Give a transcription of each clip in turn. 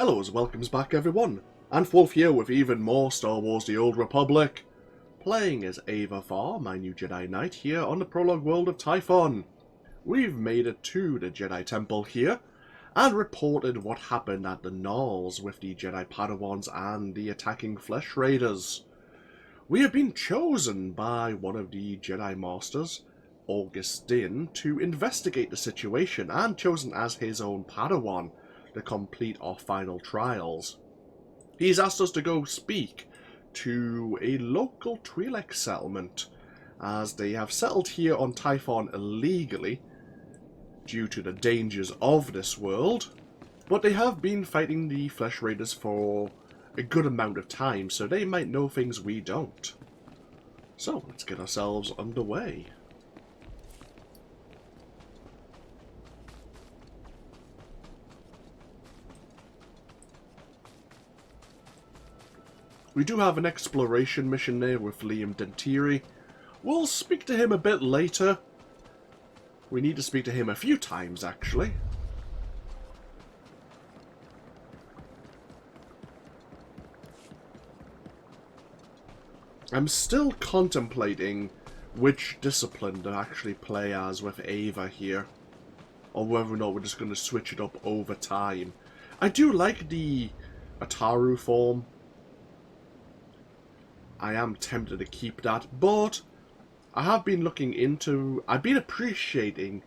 Hello and welcomes back everyone, and Wolf here with even more Star Wars The Old Republic, playing as Aeva Var, my new Jedi Knight, here on the prologue world of Tython. We've made it to the Jedi Temple here, and reported what happened at the Gnolls with the Jedi Padawans and the attacking Flesh Raiders. We have been chosen by one of the Jedi Masters, Augustin, to investigate the situation, and chosen as his own Padawan to complete our final trials. He's asked us to go speak to a local Twi'lek settlement, as they have settled here on Tython illegally due to the dangers of this world, but they have been fighting the Flesh Raiders for a good amount of time, so they might know things we don't. So let's get ourselves underway. We do have an exploration mission there with Liam Dentiri. We'll speak to him a bit later. We need to speak to him a few times, actually. I'm still contemplating which discipline to actually play as with Aeva here, or whether or not we're just going to switch it up over time. I do like the Ataru form. I am tempted to keep that, but I have been looking into... I've been appreciating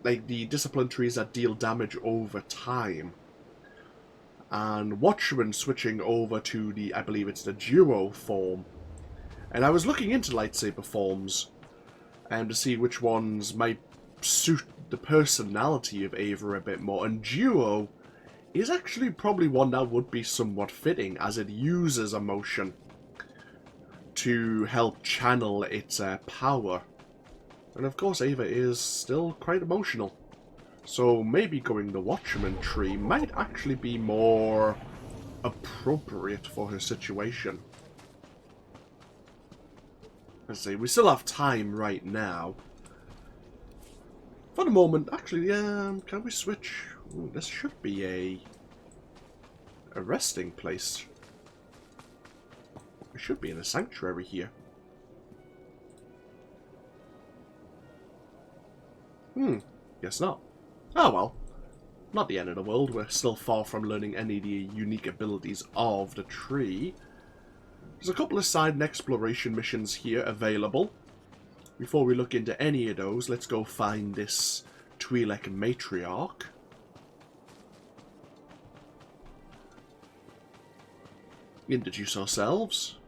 like the discipline trees that deal damage over time. And Watchman switching over to the, I believe it's the Duo form. And I was looking into lightsaber forms to see which ones might suit the personality of Aeva a bit more. And Duo is actually probably one that would be somewhat fitting, as it uses emotion to help channel its power. And of course Aeva is still quite emotional. So maybe going the Watchman tree might actually be more appropriate for her situation. Let's see, we still have time right now. For the moment, actually, can we switch? Ooh, this should be a resting place. We should be in a sanctuary here. Guess not. Oh well. Not the end of the world. We're still far from learning any of the unique abilities of the tree. There's a couple of side exploration missions here available. Before we look into any of those, let's go find this Twi'lek matriarch. Introduce ourselves.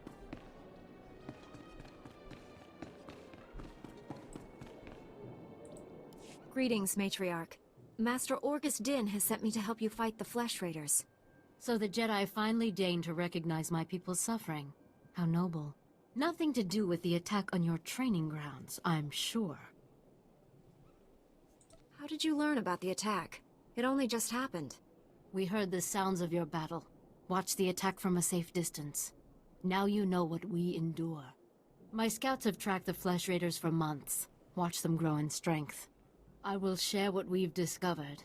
Greetings, Matriarch. Master Orgus Din has sent me to help you fight the Flesh Raiders. So the Jedi finally deigned to recognize my people's suffering. How noble. Nothing to do with the attack on your training grounds, I'm sure. How did you learn about the attack? It only just happened. We heard the sounds of your battle. Watched the attack from a safe distance. Now you know what we endure. My scouts have tracked the Flesh Raiders for months. Watched them grow in strength. I will share what we've discovered.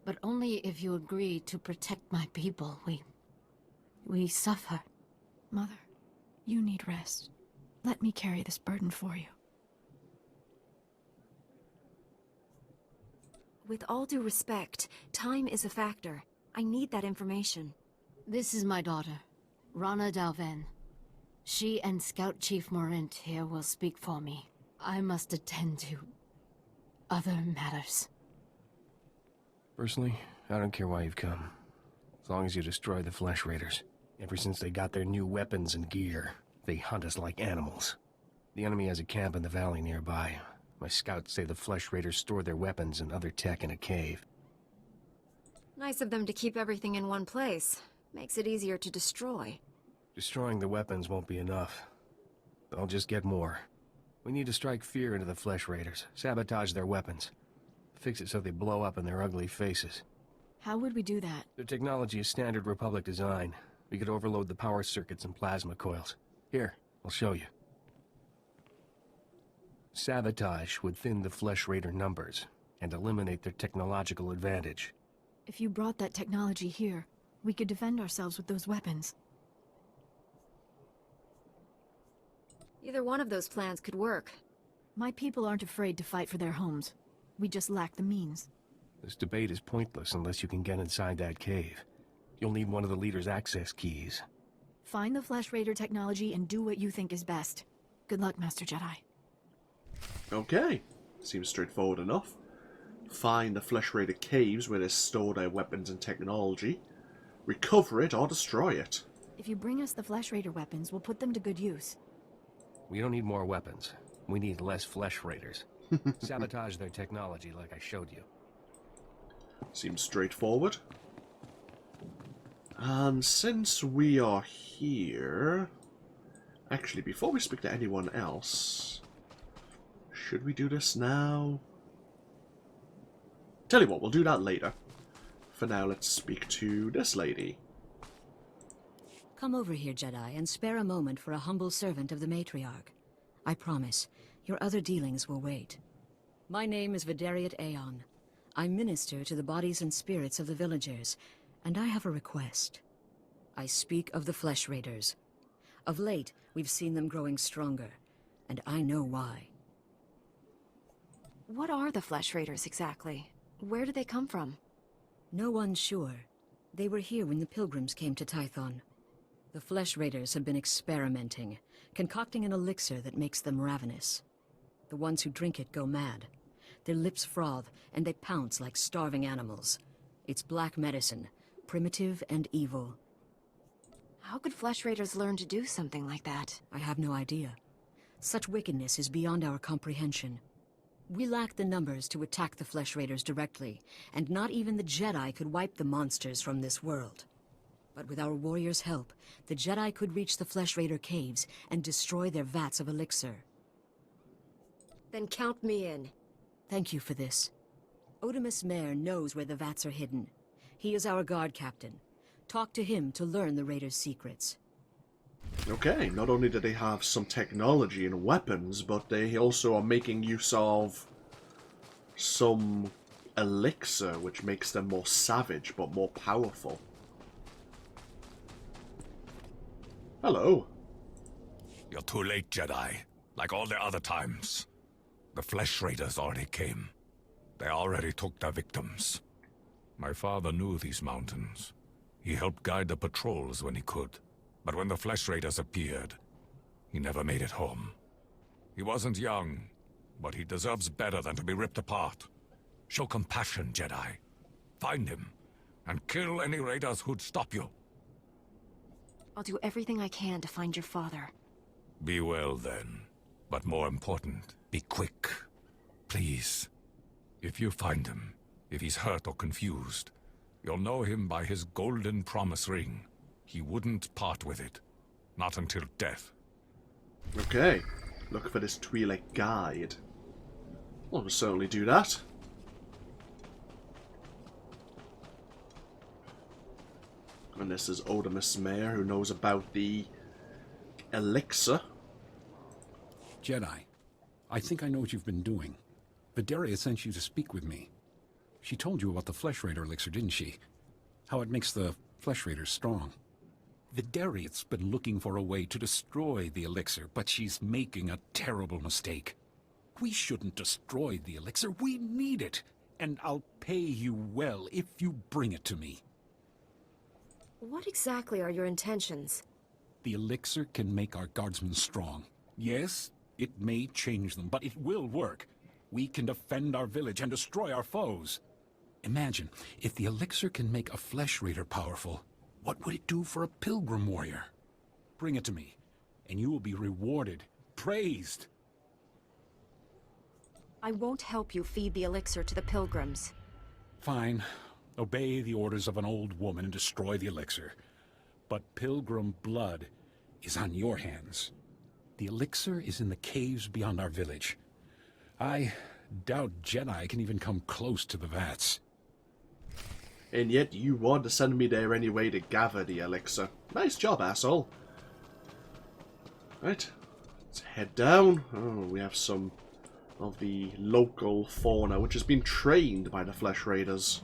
But only if you agree to protect my people. We suffer. Mother, you need rest. Let me carry this burden for you. With all due respect, time is a factor. I need that information. This is my daughter, Rana Dalven. She and Scout Chief Morint here will speak for me. I must attend to other matters. Personally, I don't care why you've come. As long as you destroy the Flesh Raiders. Ever since they got their new weapons and gear, they hunt us like animals. The enemy has a camp in the valley nearby. My scouts say the Flesh Raiders store their weapons and other tech in a cave. Nice of them to keep everything in one place. Makes it easier to destroy. Destroying the weapons won't be enough. I'll just get more. We need to strike fear into the Flesh Raiders, sabotage their weapons. Fix it so they blow up in their ugly faces. How would we do that? Their technology is standard Republic design. We could overload the power circuits and plasma coils. Here, I'll show you. Sabotage would thin the Flesh Raider numbers and eliminate their technological advantage. If you brought that technology here, we could defend ourselves with those weapons. Either one of those plans could work. My people aren't afraid to fight for their homes. We just lack the means. This debate is pointless unless you can get inside that cave. You'll need one of the leader's access keys. Find the Flesh Raider technology and do what you think is best. Good luck, Master Jedi. Okay, seems straightforward enough. Find the Flesh Raider caves where they store their weapons and technology. Recover it or destroy it. If you bring us the Flesh Raider weapons, we'll put them to good use. We don't need more weapons. We need less Flesh Raiders. Sabotage their technology like I showed you. Seems straightforward. And since we are here... Actually, before we speak to anyone else... Should we do this now? Tell you what, we'll do that later. For now, let's speak to this lady. Come over here, Jedi, and spare a moment for a humble servant of the Matriarch. I promise, your other dealings will wait. My name is Vidariat Aeon. I minister to the bodies and spirits of the villagers, and I have a request. I speak of the Flesh Raiders. Of late, we've seen them growing stronger, and I know why. What are the Flesh Raiders exactly? Where do they come from? No one's sure. They were here when the pilgrims came to Tython. The Flesh Raiders have been experimenting, concocting an elixir that makes them ravenous. The ones who drink it go mad. Their lips froth, and they pounce like starving animals. It's black medicine, primitive and evil. How could Flesh Raiders learn to do something like that? I have no idea. Such wickedness is beyond our comprehension. We lack the numbers to attack the Flesh Raiders directly, and not even the Jedi could wipe the monsters from this world. But with our warriors' help, the Jedi could reach the Flesh Raider caves and destroy their vats of elixir. Then count me in. Thank you for this. Otimus Mare knows where the vats are hidden. He is our guard captain. Talk to him to learn the Raiders' secrets. Okay, not only do they have some technology and weapons, but they also are making use of some elixir, which makes them more savage, but more powerful. Hello. You're too late, Jedi. Like all the other times. The Flesh Raiders already came. They already took their victims. My father knew these mountains. He helped guide the patrols when he could. But when the Flesh Raiders appeared, he never made it home. He wasn't young, but he deserves better than to be ripped apart. Show compassion, Jedi. Find him, and kill any raiders who'd stop you. I'll do everything I can to find your father. Be well, then. But more important, be quick. Please. If you find him, if he's hurt or confused, you'll know him by his golden promise ring. He wouldn't part with it. Not until death. Okay. Look for this Twi'lek guide. Well, we'll certainly do that. And this is Otimus Mare, who knows about the elixir. Jedi, I think I know what you've been doing. Vidaria sent you to speak with me. She told you about the Flesh Raider elixir, didn't she? How it makes the Flesh Raiders strong. Vidariat's been looking for a way to destroy the elixir, but she's making a terrible mistake. We shouldn't destroy the elixir. We need it. And I'll pay you well if you bring it to me. What exactly are your intentions? The elixir can make our guardsmen strong. Yes, it may change them, but it will work. We can defend our village and destroy our foes. Imagine, if the elixir can make a Flesh Raider powerful, what would it do for a pilgrim warrior? Bring it to me, and you will be rewarded, praised. I won't help you feed the elixir to the pilgrims. Fine. Obey the orders of an old woman and destroy the elixir. But pilgrim blood is on your hands. The elixir is in the caves beyond our village. I doubt Jedi can even come close to the vats. And yet you want to send me there anyway to gather the elixir. Nice job, asshole. Right, let's head down. Oh, we have some of the local fauna, which has been trained by the Flesh Raiders.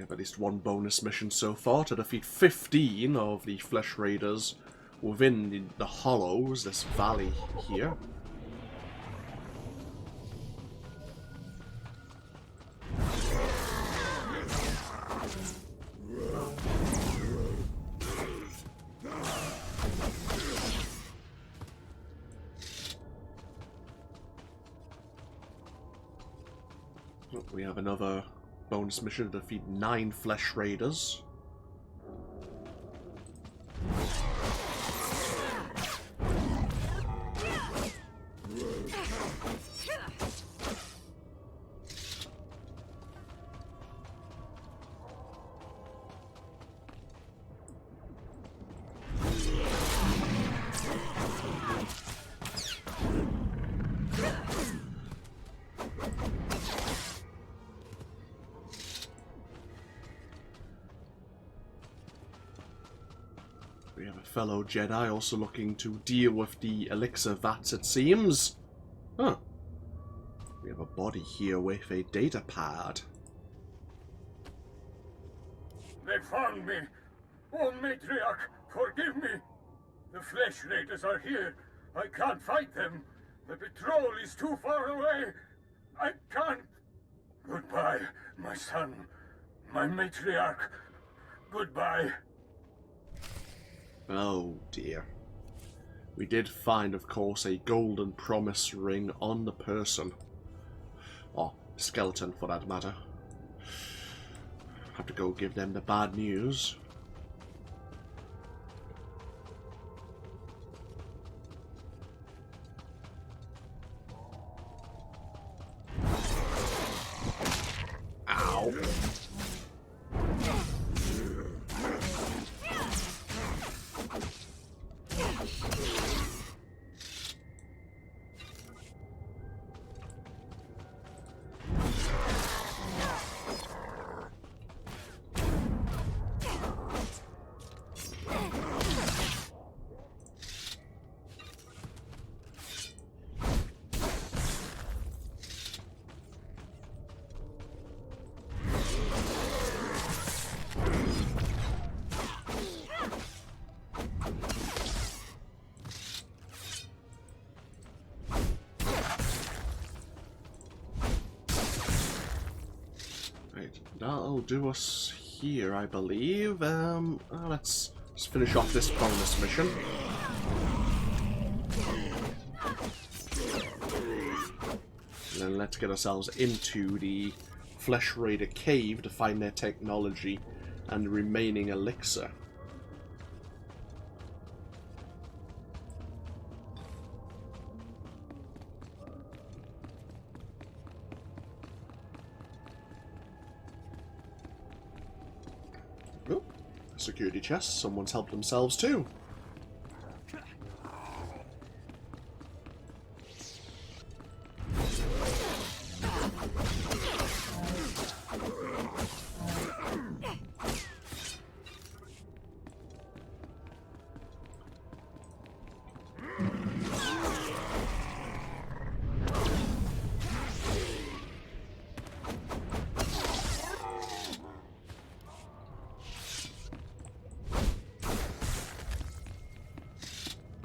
have at least one bonus mission so far to defeat 15 of the Flesh Raiders within the hollows, this valley here. We have another bonus mission to defeat 9 Flesh Raiders. We have a fellow Jedi also looking to deal with the elixir vats, it seems. Huh. We have a body here with a data pad. They found me. Oh, Matriarch, forgive me. The Flesh Raiders are here. I can't fight them. The patrol is too far away. I can't. Goodbye, my son. My Matriarch. Goodbye. Oh dear. We did find, of course, a golden promise ring on the person. Or skeleton, for that matter. Have to go give them the bad news. Ow. That'll do us here, I believe. Let's finish off this bonus mission. And then let's get ourselves into the Flesh Raider cave to find their technology and remaining elixir. Security chest. Someone's helped themselves too.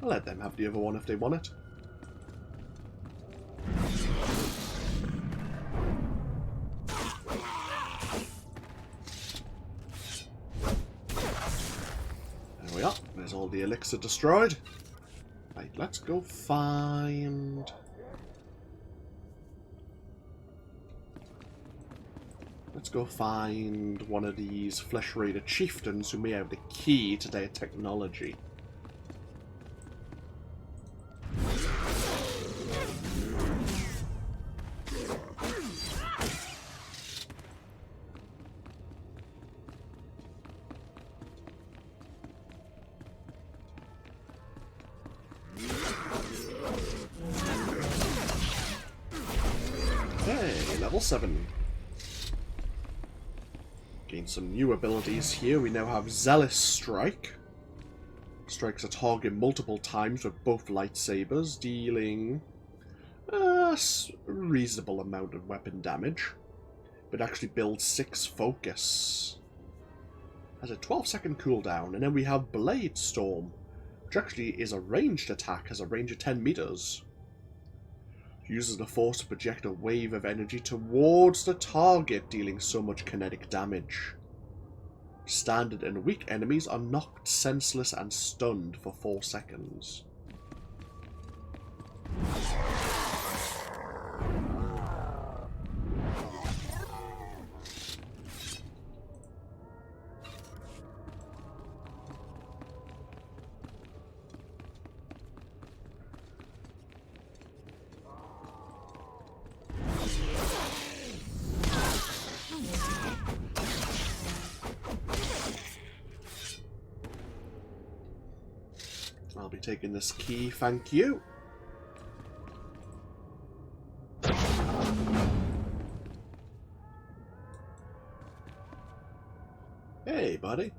I'll let them have the other one if they want it. There we are. There's all the elixir destroyed. Right, let's go find... Let's go find one of these Flesh Raider chieftains who may have the key to their technology. Hey, level 7. Gain some new abilities here. We now have Zealous Strike. Strikes a target multiple times with both lightsabers, dealing a reasonable amount of weapon damage. It actually builds 6 focus. Has a 12-second cooldown, and then we have Blade Storm, which actually is a ranged attack, has a range of 10 meters. Uses the force to project a wave of energy towards the target, dealing so much kinetic damage. Standard and weak enemies are knocked senseless and stunned for 4 seconds. I'll be taking this key, thank you. Hey, buddy.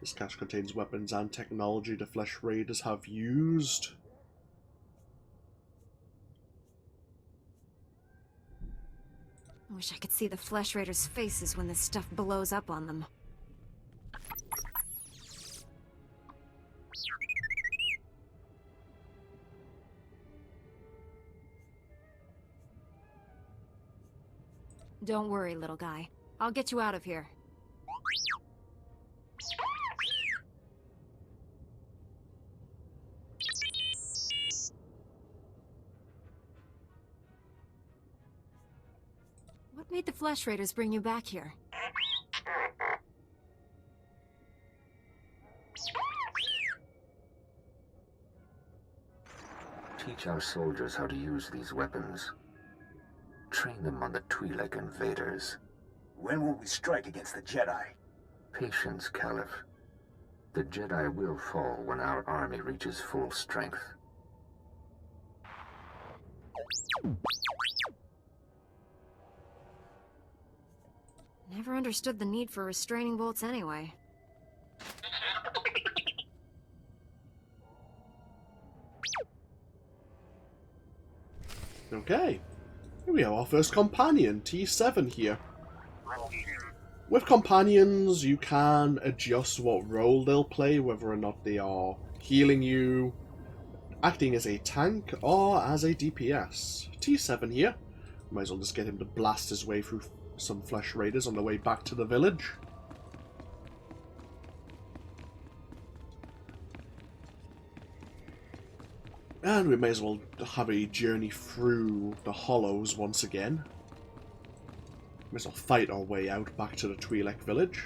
This cache contains weapons and technology the Flesh Raiders have used. I wish I could see the Flesh Raiders' faces when this stuff blows up on them. Don't worry, little guy. I'll get you out of here. What made the Flesh Raiders bring you back here? Teach our soldiers how to use these weapons. Train them on the Twi'lek invaders. When will we strike against the Jedi? Patience, Caliph. The Jedi will fall when our army reaches full strength. Never understood the need for restraining bolts anyway. Okay. Here we have our first companion, T7 here. With companions, you can adjust what role they'll play, whether or not they are healing you, acting as a tank, or as a DPS. T7 here. Might as well just get him to blast his way through some Flesh Raiders on the way back to the village. And we may as well have a journey through the Hollows once again. May as well fight our way out back to the Twi'lek village.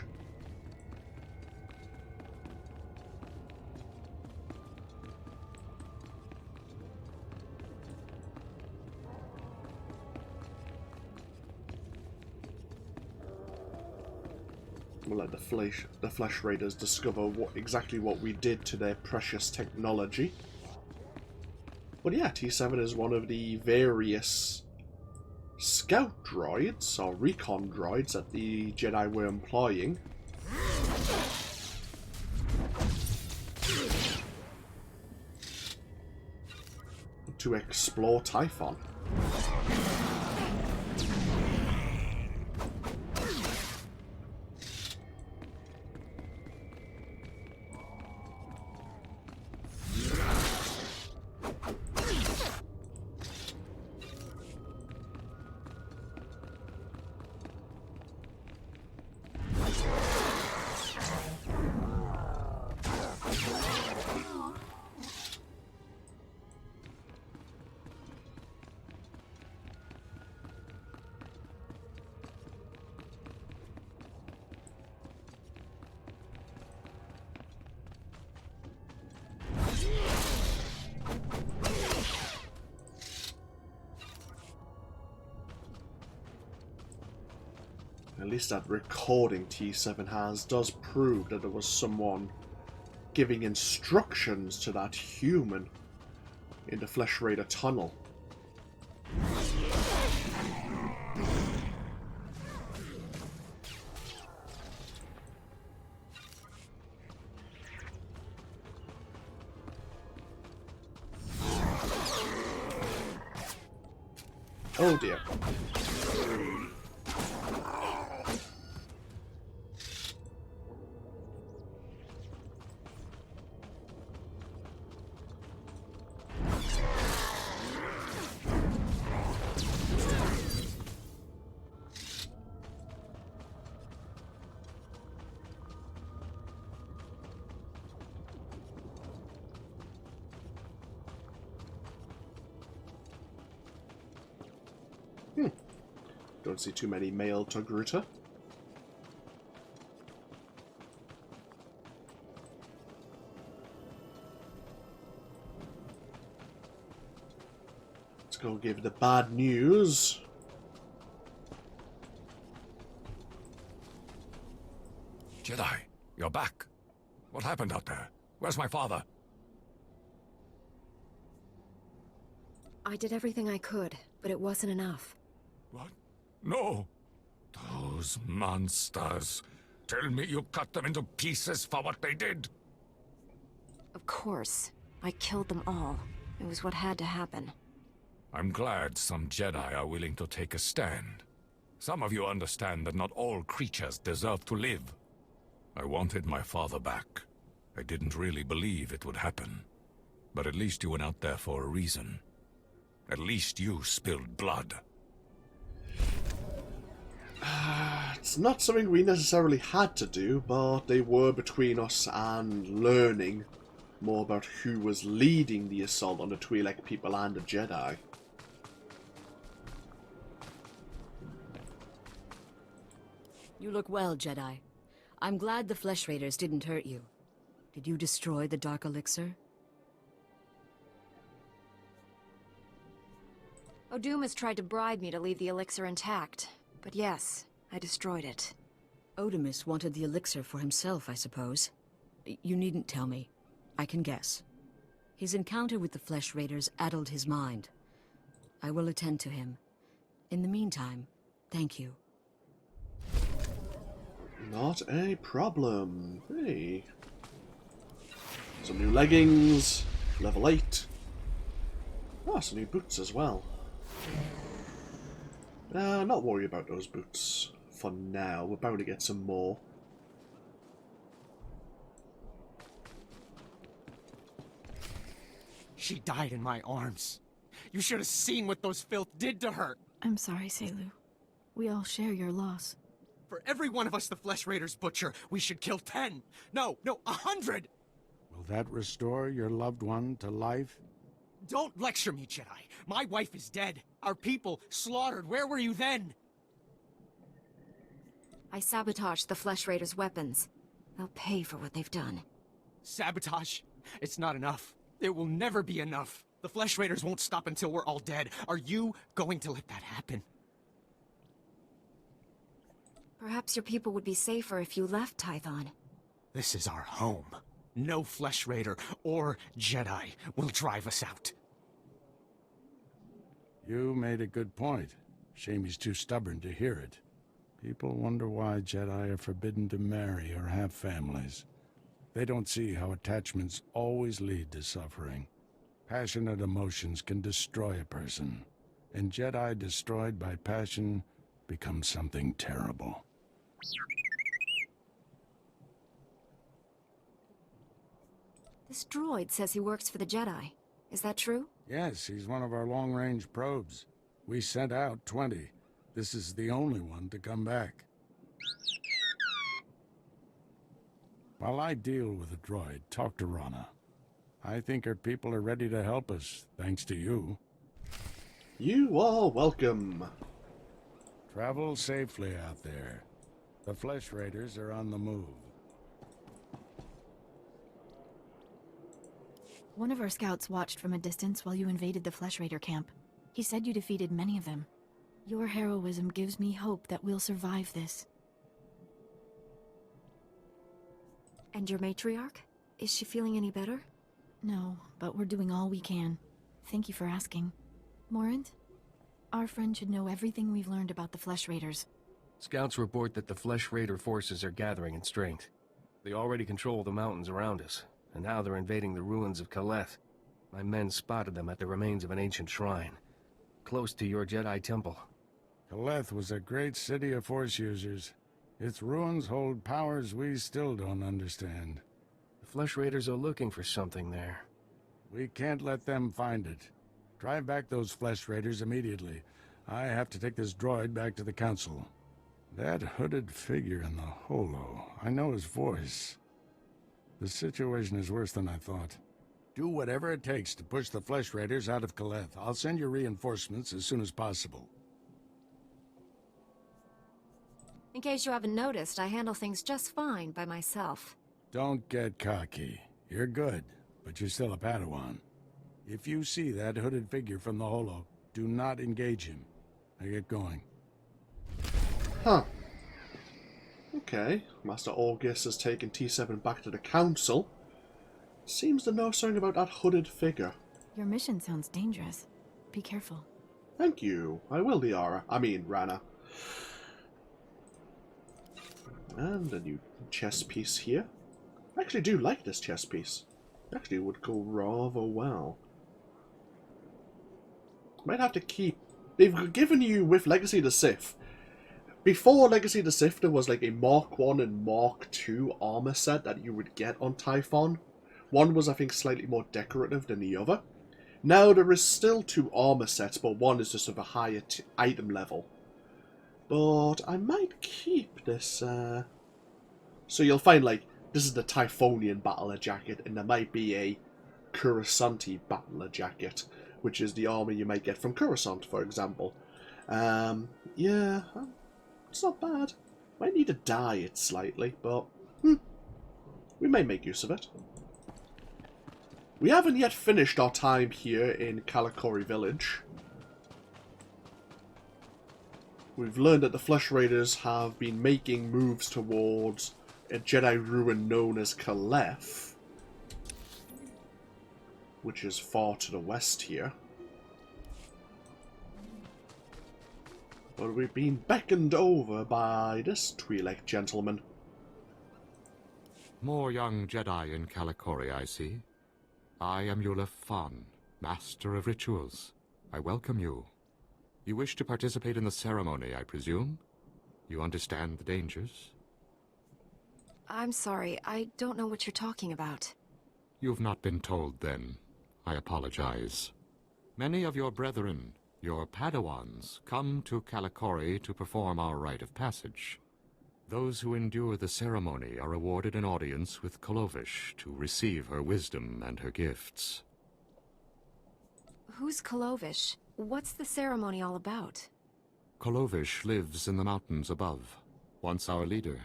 We'll let the Flesh Raiders discover exactly what we did to their precious technology. But yeah, T7 is one of the various scout droids, or recon droids, that the Jedi were employing. To explore Tython. At least that recording T7 has does prove that there was someone giving instructions to that human in the Flesh Raider tunnel. Oh dear. Don't see too many male Togruta. Let's go give the bad news. Jedi, you're back. What happened out there? Where's my father? I did everything I could, but it wasn't enough. What? No! Those monsters. Tell me you cut them into pieces for what they did. Of course. I killed them all. It was what had to happen. I'm glad some Jedi are willing to take a stand. Some of you understand that not all creatures deserve to live. I wanted my father back. I didn't really believe it would happen. But at least you went out there for a reason. At least you spilled blood. It's not something we necessarily had to do, but they were between us and learning more about who was leading the assault on the Twi'lek people and the Jedi. You look well, Jedi. I'm glad the Flesh Raiders didn't hurt you. Did you destroy the Dark Elixir? O'Doom has tried to bribe me to leave the elixir intact. But yes, I destroyed it. Odomus wanted the elixir for himself, I suppose. You needn't tell me. I can guess. His encounter with the Flesh Raiders addled his mind. I will attend to him. In the meantime, thank you. Not a problem. Hey. Some new leggings. Level 8. Ah, some new boots as well. Not worry about those boots for now. We're bound to get some more. She died in my arms. You should have seen what those filth did to her. I'm sorry, Selu. We all share your loss. For every one of us the Flesh Raiders butcher, we should kill 10. No, 100! Will that restore your loved one to life? Don't lecture me, Jedi. My wife is dead. Our people slaughtered. Where were you then? I sabotaged the Flesh Raiders' weapons. They'll pay for what they've done. Sabotage? It's not enough. It will never be enough. The Flesh Raiders won't stop until we're all dead. Are you going to let that happen? Perhaps your people would be safer if you left Tython. This is our home. No Flesh Raider or Jedi will drive us out. You made a good point. Shame he's too stubborn to hear it. People wonder why Jedi are forbidden to marry or have families. They don't see how attachments always lead to suffering. Passionate emotions can destroy a person, and Jedi destroyed by passion become something terrible. This droid says he works for the Jedi. Is that true? Yes, he's one of our long-range probes. We sent out 20. This is the only one to come back. While I deal with the droid, talk to Rana. I think her people are ready to help us, thanks to you. You are welcome. Travel safely out there. The Flesh Raiders are on the move. One of our scouts watched from a distance while you invaded the Flesh Raider camp. He said you defeated many of them. Your heroism gives me hope that we'll survive this. And your matriarch? Is she feeling any better? No, but we're doing all we can. Thank you for asking. Morant? Our friend should know everything we've learned about the Flesh Raiders. Scouts report that the Flesh Raider forces are gathering in strength. They already control the mountains around us, and now they're invading the ruins of Kaleth. My men spotted them at the remains of an ancient shrine. close to your Jedi temple. Kaleth was a great city of Force users. Its ruins hold powers we still don't understand. The Flesh Raiders are looking for something there. We can't let them find it. Drive back those Flesh Raiders immediately. I have to take this droid back to the Council. That hooded figure in the holo, I know his voice. The situation is worse than I thought. Do whatever it takes to push the Flesh Raiders out of Kaleth. I'll send you reinforcements as soon as possible. In case you haven't noticed, I handle things just fine by myself. Don't get cocky. You're good, but you're still a Padawan. If you see that hooded figure from the holo, do not engage him. Now get going. Huh. Okay. Master August has taken T7 back to the Council. Seems to know something about that hooded figure. Your mission sounds dangerous. Be careful. Thank you. I will, Liara. I mean, Rana. And a new chess piece here. I actually do like this chess piece. Actually, it would go rather well. Might have to keep... They've given you, with Legacy of the Sith, before Legacy of the Sith, there was like a Mark 1 and Mark 2 armor set that you would get on Tython. One was, I think, slightly more decorative than the other. Now there is still 2 armor sets, but one is just of a higher item level. But I might keep this, So you'll find, like, this is the Typhonian Battler Jacket, and there might be a Coruscanti Battler Jacket, which is the armor you might get from Coruscant, for example. Yeah, it's not bad. Might need to dye it slightly, but we may make use of it. We haven't yet finished our time here in Kalikori Village. We've learned that the Flesh Raiders have been making moves towards a Jedi ruin known as Kaleth, which is far to the west here. But we've been beckoned over by this Twi'lek gentleman. More young Jedi in Kalikori, I see. I am Yulef Fan, Master of Rituals. I welcome you. You wish to participate in the ceremony, I presume? You understand the dangers? I'm sorry, I don't know what you're talking about. You've not been told, then. I apologize. Many of your brethren, your Padawans, come to Kalikori to perform our rite of passage. Those who endure the ceremony are awarded an audience with Kolovish to receive her wisdom and her gifts. Who's Kolovish? What's the ceremony all about? Kolovish lives in the mountains above, once our leader.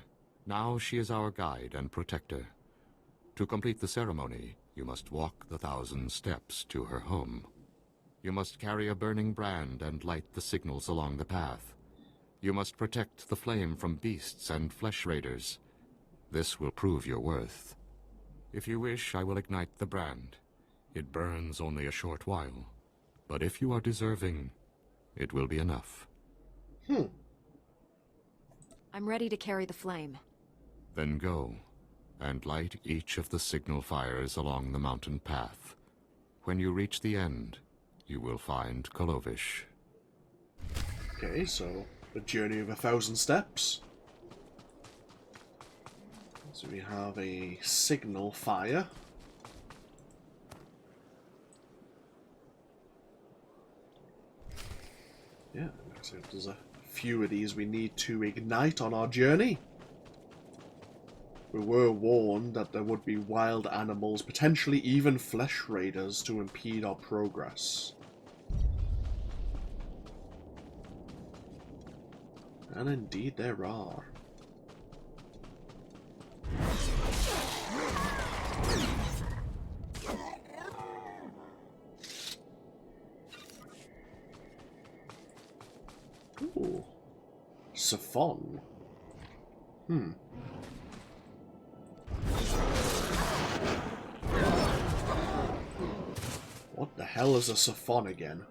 Now she is our guide and protector. To complete the ceremony, you must walk the 1,000 steps to her home. You must carry a burning brand and light the signals along the path. You must protect the flame from beasts and flesh raiders. This will prove your worth. If you wish, I will ignite the brand. It burns only a short while. But if you are deserving, it will be enough. I'm ready to carry the flame. Then go, and light each of the signal fires along the mountain path. When you reach the end, you will find Kolovish. Okay, so a journey of 1,000 steps. So we have a signal fire. Yeah, looks like there's a few of these we need to ignite on our journey. We were warned that there would be wild animals, potentially even flesh raiders, to impede our progress. And indeed there are. Ooh. Siphon. What the hell is a siphon again?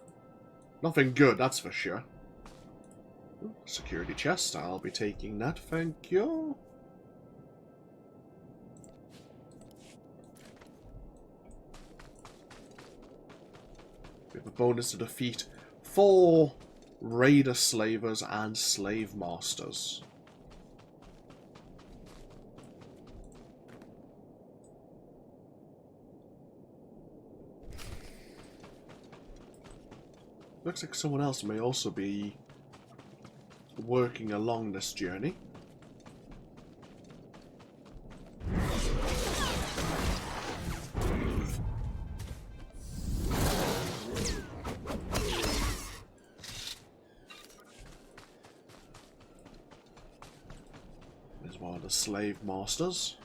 Nothing good, that's for sure. Ooh, security chest, I'll be taking that, thank you. We have a bonus to defeat 4 Raider Slavers and Slave Masters. Looks like someone else may also be working along this journey. There's one of the slave masters.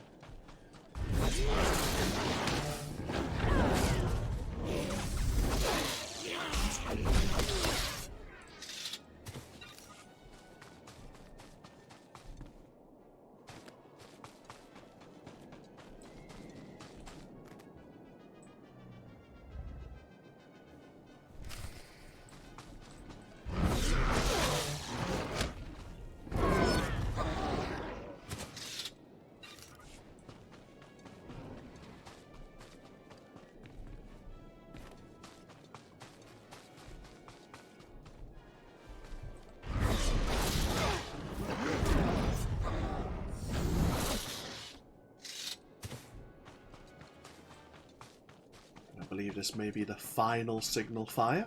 I believe this may be the final signal fire.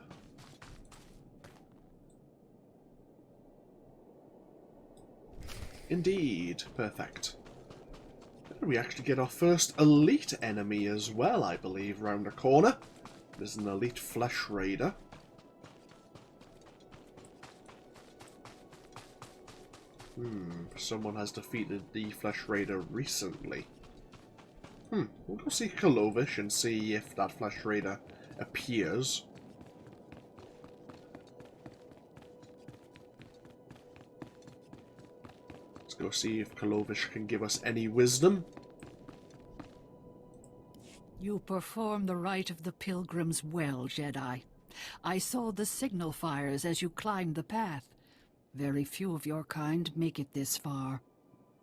Indeed, perfect. And we actually get our first elite enemy as well, I believe, round the corner. There's an elite flesh raider. Someone has defeated the flesh raider recently. We'll go see Kalovish and see if that flesh raider appears. Let's go see if Kalovish can give us any wisdom. You perform the rite of the pilgrims well, Jedi. I saw the signal fires as you climbed the path. Very few of your kind make it this far.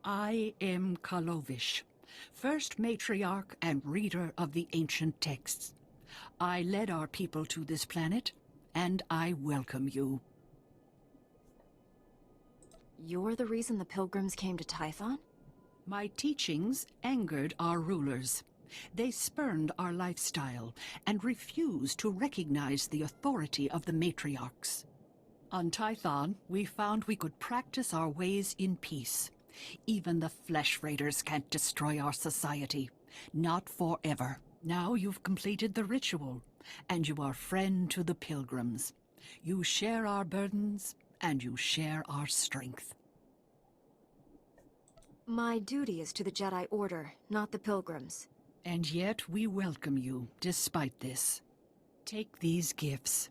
I am Kalovish, first matriarch and reader of the ancient texts. I led our people to this planet, and I welcome you. You're the reason the pilgrims came to Tython? My teachings angered our rulers. They spurned our lifestyle and refused to recognize the authority of the matriarchs. On Tython, we found we could practice our ways in peace. Even the flesh raiders can't destroy our society. Not forever. Now you've completed the ritual, and you are friend to the pilgrims. You share our burdens, and you share our strength. My duty is to the Jedi Order, not the pilgrims. And yet we welcome you, despite this. Take these gifts.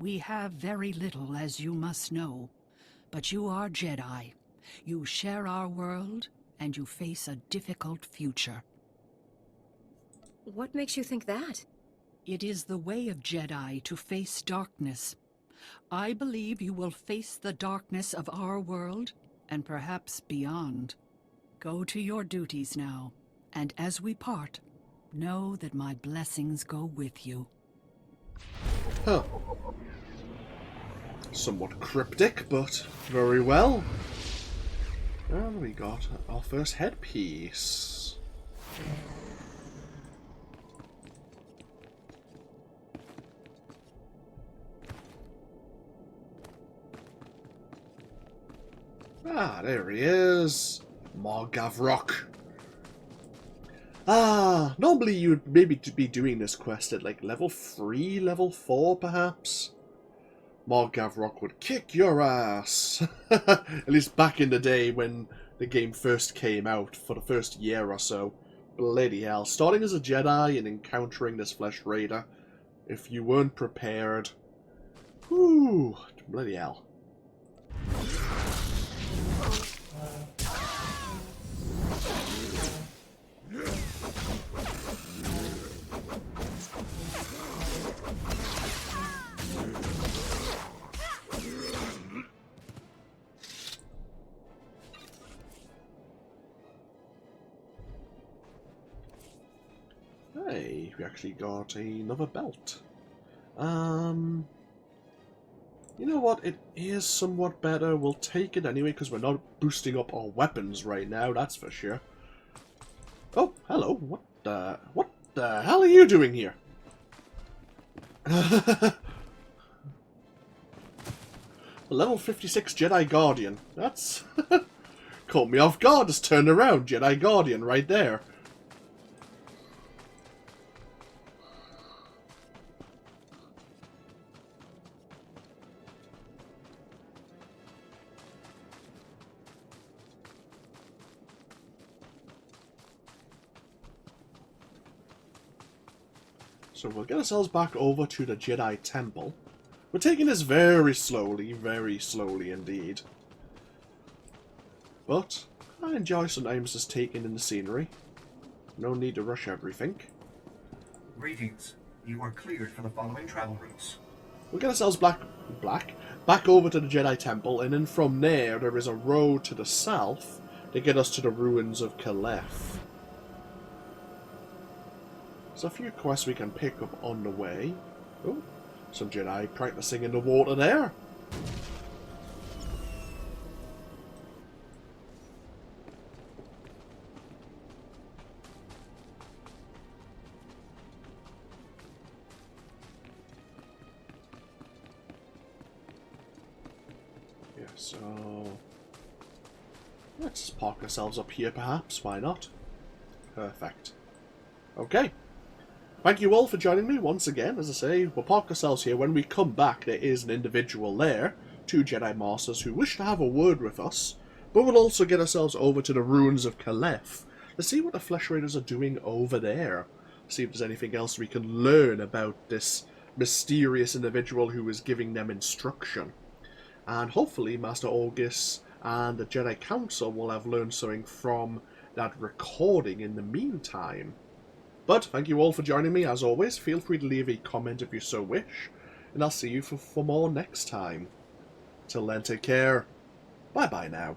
We have very little, as you must know, but you are Jedi. You share our world, and you face a difficult future. What makes you think that? It is the way of Jedi to face darkness. I believe you will face the darkness of our world, and perhaps beyond. Go to your duties now, and as we part, know that my blessings go with you. Huh. Somewhat cryptic, but very well. And we got our first headpiece. Ah, there he is. More Gavrok. Ah, normally you would maybe be doing this quest at like level 3, level 4 perhaps. More Gavrok would kick your ass. At least back in the day when the game first came out, for the first year or so. Bloody hell. Starting as a Jedi and encountering this Flesh Raider, if you weren't prepared. Whew, bloody hell. Hey, we actually got another belt. You know what? It is somewhat better. We'll take it anyway, because we're not boosting up our weapons right now, that's for sure. Oh, hello. What the hell are you doing here? Level 56 Jedi Guardian. That's... caught me off guard. Just turned around. Jedi Guardian right there. So we'll get ourselves back over to the Jedi Temple. We're taking this very slowly indeed. But I enjoy sometimes just taking in the scenery. No need to rush everything. Greetings. You are cleared for the following travel routes. We'll get ourselves back over to the Jedi Temple, and then from there is a road to the south to get us to the ruins of Caliph. There's a few quests we can pick up on the way. Oh, some Jedi practicing in the water there. Yeah, so let's park ourselves up here perhaps, why not? Perfect. Okay. Thank you all for joining me once again. As I say, we'll park ourselves here. When we come back, there is an individual there, 2 Jedi Masters, who wish to have a word with us. But we'll also get ourselves over to the ruins of Caliph to see what the Flesh Raiders are doing over there. See if there's anything else we can learn about this mysterious individual who is giving them instruction. And hopefully Master August and the Jedi Council will have learned something from that recording in the meantime. But thank you all for joining me. As always, feel free to leave a comment if you so wish, and I'll see you for more next time. Till then, take care. Bye-bye now.